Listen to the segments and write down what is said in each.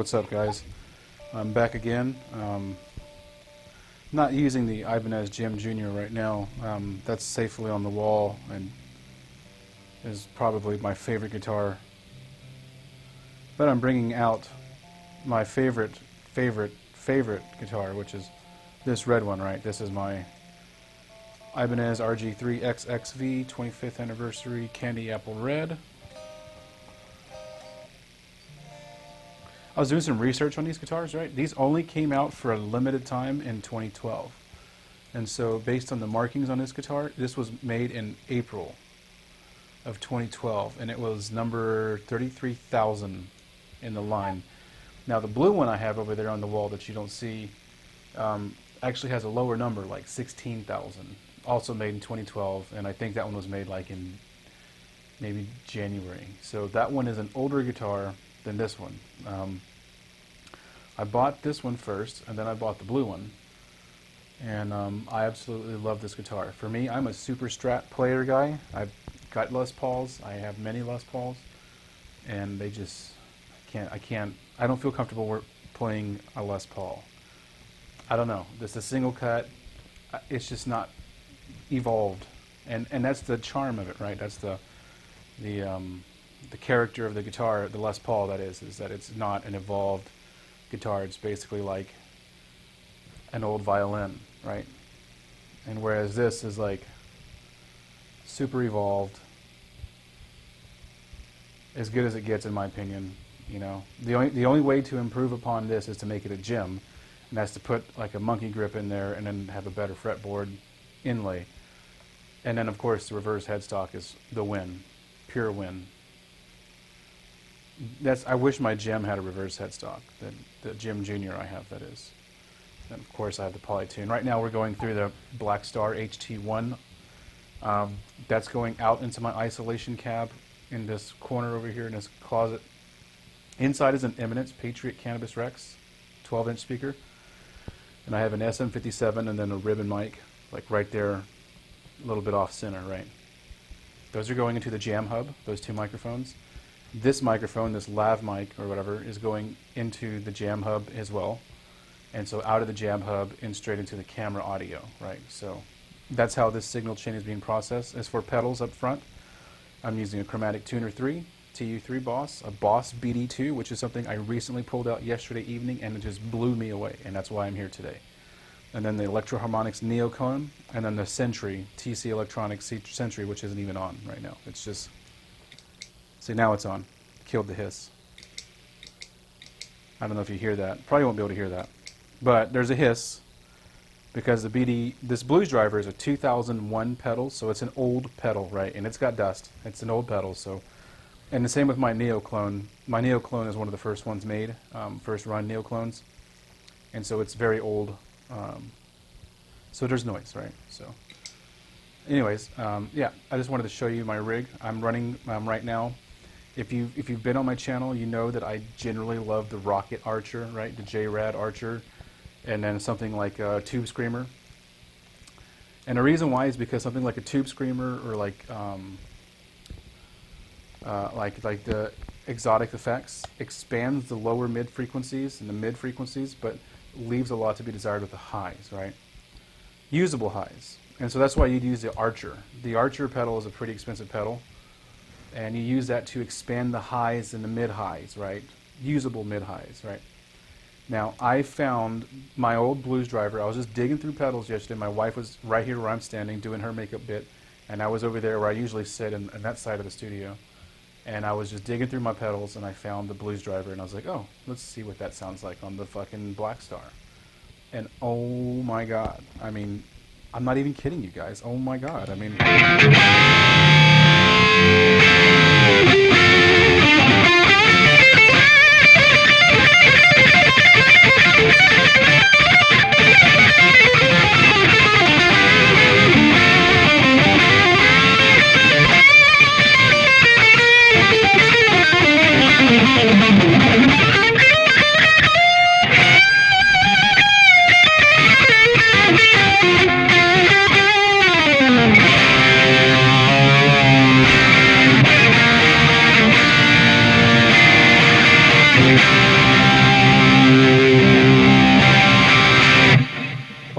What's up, guys? I'm back again. Not using the Ibanez Gem Jr. right now. That's safely on the wall and is probably my favorite guitar. But I'm bringing out my favorite guitar, which is this red one, right? This is my Ibanez RG3XXV 25th anniversary Candy Apple Red. I was doing some research on these guitars, right? These only came out for a limited time in 2012. And so based on the markings on this guitar, this was made in April of 2012, and it was number 33,000 in the line. Now the blue one I have over there on the wall that you don't see actually has a lower number, like 16,000, also made in 2012, and I think that one was made like in maybe January. So that one is an older guitar than this one. I bought this one first, and then I bought the blue one, and I absolutely love this guitar. For me, I'm a super Strat player guy. I've got Les Pauls. I have many Les Pauls, and they just I don't feel comfortable playing a Les Paul. I don't know. This is a single cut. It's just not evolved, and that's the charm of it, right? That's the character of the guitar, the Les Paul, that is that it's not an evolved guitar. It's basically like an old violin, right? And whereas this is like super evolved, as good as it gets in my opinion. You know, the only way to improve upon this is to make it a gem, and that's to put like a monkey grip in there and then have a better fretboard inlay. And then of course the reverse headstock is the win, pure win. I wish my Gem had a reverse headstock, the Gem Jr. I have, that is. And of course I have the Polytune. Right now we're going through the BlackStar HT1. That's going out into my isolation cab in this corner over here in this closet. Inside is an Eminence Patriot Cannibis Rex 12-inch speaker. And I have an SM57 and then a ribbon mic, like right there, a little bit off center, right? Those are going into the JamHub, those two microphones. This microphone, this lav mic or whatever, is going into the JamHub as well. And so out of the JamHub and straight into the camera audio, right? So that's how this signal chain is being processed. As for pedals up front, I'm using a Chromatic Tuner 3, TU3 Boss, a Boss BD2, which is something I recently pulled out yesterday evening and it just blew me away, and that's why I'm here today. And then the Electroharmonix NEO CLONE, and then the Sentry, TC Electronics Sentry, which isn't even on right now. It's just, see, now it's on. Killed the hiss. I don't know if you hear that. Probably won't be able to hear that. But there's a hiss because this blues driver is a 2001 pedal, so it's an old pedal, right? And it's got dust. It's an old pedal, so. And the same with my NEO CLONE. My NEO CLONE is one of the first ones made, first run NEO CLONEs. And so it's very old. So there's noise, right? So anyways, yeah, I just wanted to show you my rig. I'm running right now. If you've been on my channel, you know that I generally love the Rocket Archer, right? The J-Rad Archer, and then something like a Tube Screamer. And the reason why is because something like a Tube Screamer or like the Exotic Effects expands the lower mid frequencies and the mid frequencies, but leaves a lot to be desired with the highs, right? Usable highs. And so that's why you'd use the Archer. The Archer pedal is a pretty expensive pedal, and you use that to expand the highs and the mid highs, right? Usable mid highs, right? Now, I found my old blues driver. I was just digging through pedals yesterday. My wife was right here where I'm standing doing her makeup bit, and I was over there where I usually sit in that side of the studio. And I was just digging through my pedals, and I found the blues driver, and I was like, oh, let's see what that sounds like on the fucking BlackStar. And oh my God, I mean, I'm not even kidding you guys. Oh my God, I mean.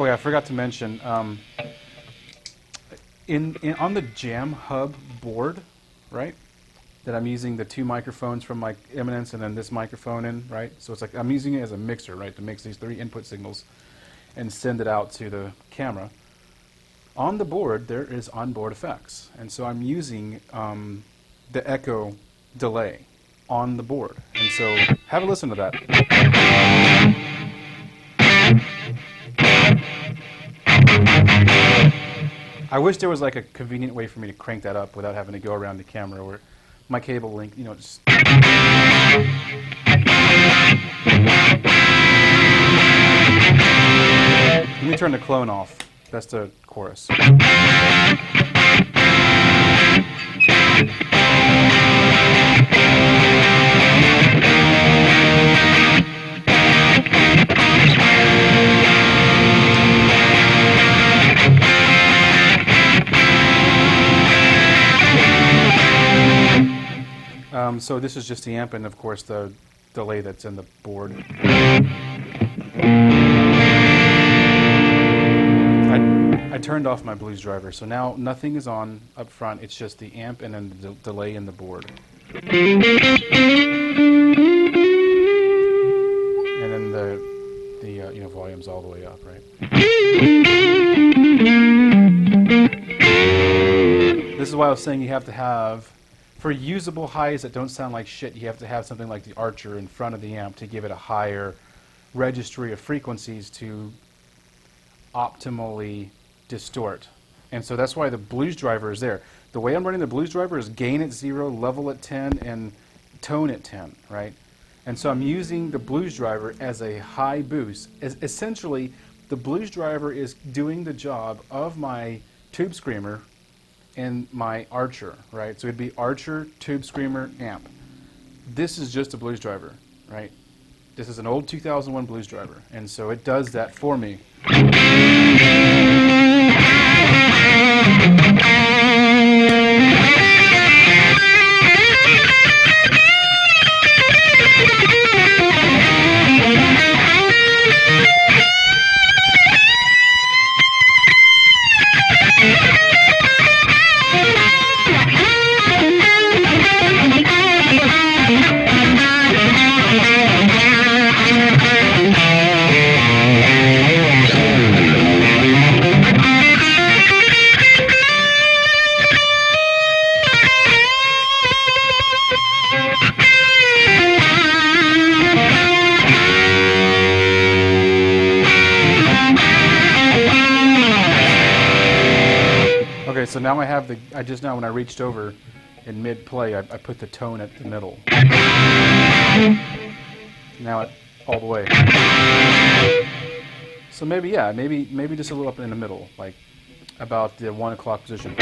Oh yeah, I forgot to mention, on the JamHub board, right, that I'm using the 2 microphones from my Eminence and then this microphone in, right? So it's like I'm using it as a mixer, right, to mix these 3 input signals and send it out to the camera. On the board, there is onboard effects, and so I'm using the echo delay on the board. And so have a listen to that. I wish there was like a convenient way for me to crank that up without having to go around the camera where my cable link, you know, just... Let me turn the clone off. That's the chorus. So this is just the amp and of course the delay that's in the board. I turned off my blues driver, so now nothing is on up front. It's just the amp and then the delay in the board. And then the you know, volume's all the way up, right? This is why I was saying you have to have, for usable highs that don't sound like shit, you have to have something like the Archer in front of the amp to give it a higher registry of frequencies to optimally distort. And so that's why the blues driver is there. The way I'm running the blues driver is gain at 0, level at 10, and tone at 10, right? And so I'm using the blues driver as a high boost. Essentially, the blues driver is doing the job of my tube screamer and my Archer, right? So it'd be Archer, tube screamer, amp. This is just a blues driver, right? This is an old 2001 blues driver, and so it does that for me. Okay, so now I have the, I just now when I reached over in mid-play, I put the tone at the middle. Now it all the way. So maybe, yeah, maybe just a little up in the middle, like about the 1 o'clock position.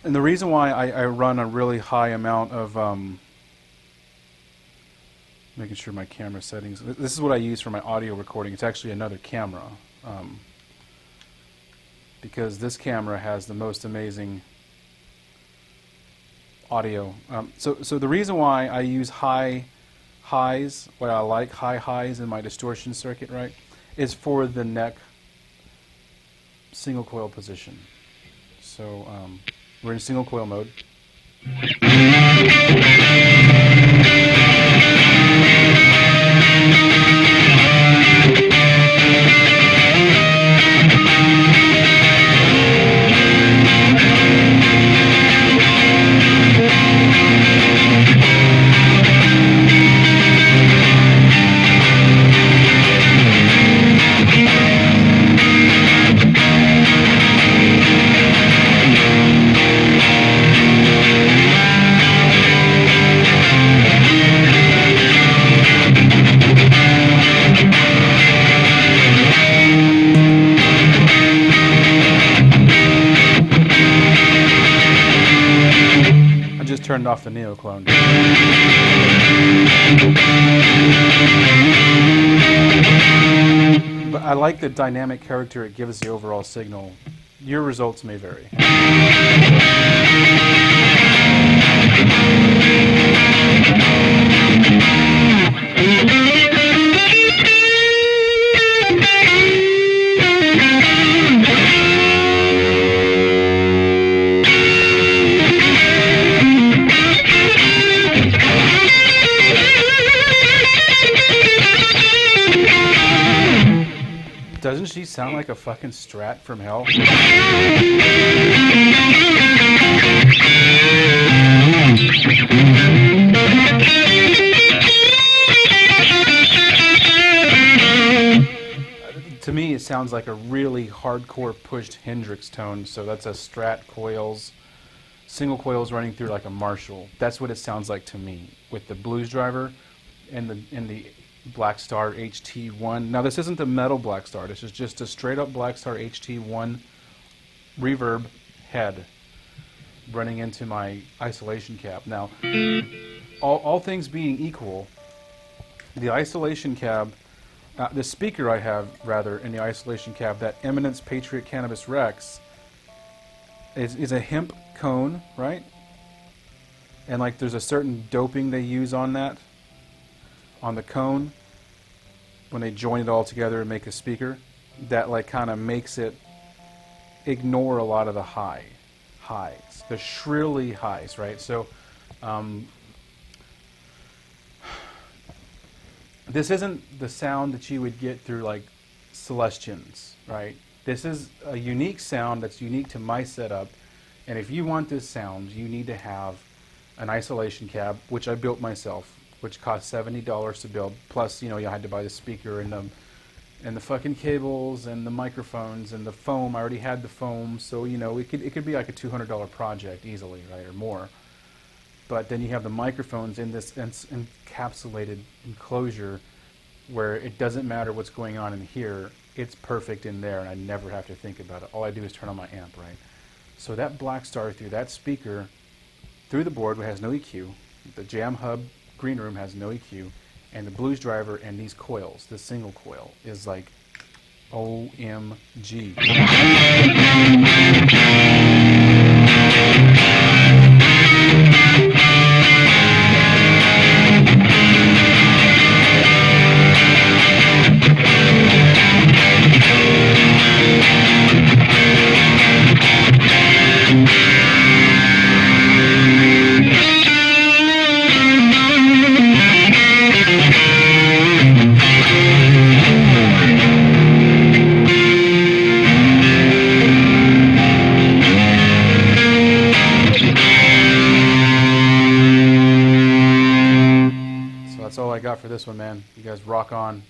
And the reason why I run a really high amount of, making sure my camera settings, this is what I use for my audio recording. It's actually another camera, because this camera has the most amazing audio. So the reason why I use high highs, why I like high highs in my distortion circuit, right, is for the neck single coil position. So we're in single coil mode. turned off the Neo clone. But I like the dynamic character it gives the overall signal. Your results may vary. Doesn't she sound like a fucking Strat from hell? To me, it sounds like a really hardcore pushed Hendrix tone, so that's a Strat coils, single coils running through like a Marshall. That's what it sounds like to me, with the blues driver and the BlackStar HT1. Now this isn't the metal BlackStar, this is just a straight up BlackStar HT1 reverb head running into my isolation cab. Now, all things being equal, the isolation cab, the speaker I have rather in the isolation cab, that Eminence Patriot Cannibis Rex, is a hemp cone, right? And like there's a certain doping they use on that, on the cone, when they join it all together and make a speaker, that like kind of makes it ignore a lot of the highs, the shrilly highs, right? So this isn't the sound that you would get through like Celestians, right? This is a unique sound that's unique to my setup, and if you want this sound, you need to have an isolation cab, which I built myself, which cost $70 to build. Plus, you know, you had to buy the speaker and the fucking cables and the microphones and the foam. I already had the foam, so you know it could be like a $200 project easily, right, or more. But then you have the microphones in this encapsulated enclosure where it doesn't matter what's going on in here. It's perfect in there, and I never have to think about it. All I do is turn on my amp, right? So that BlackStar through that speaker, through the board, which has no EQ, the JamHub Green Room has no EQ, and the blues driver and these coils, the single coil, is like OMG. That's all I got for this one, man. You guys rock on.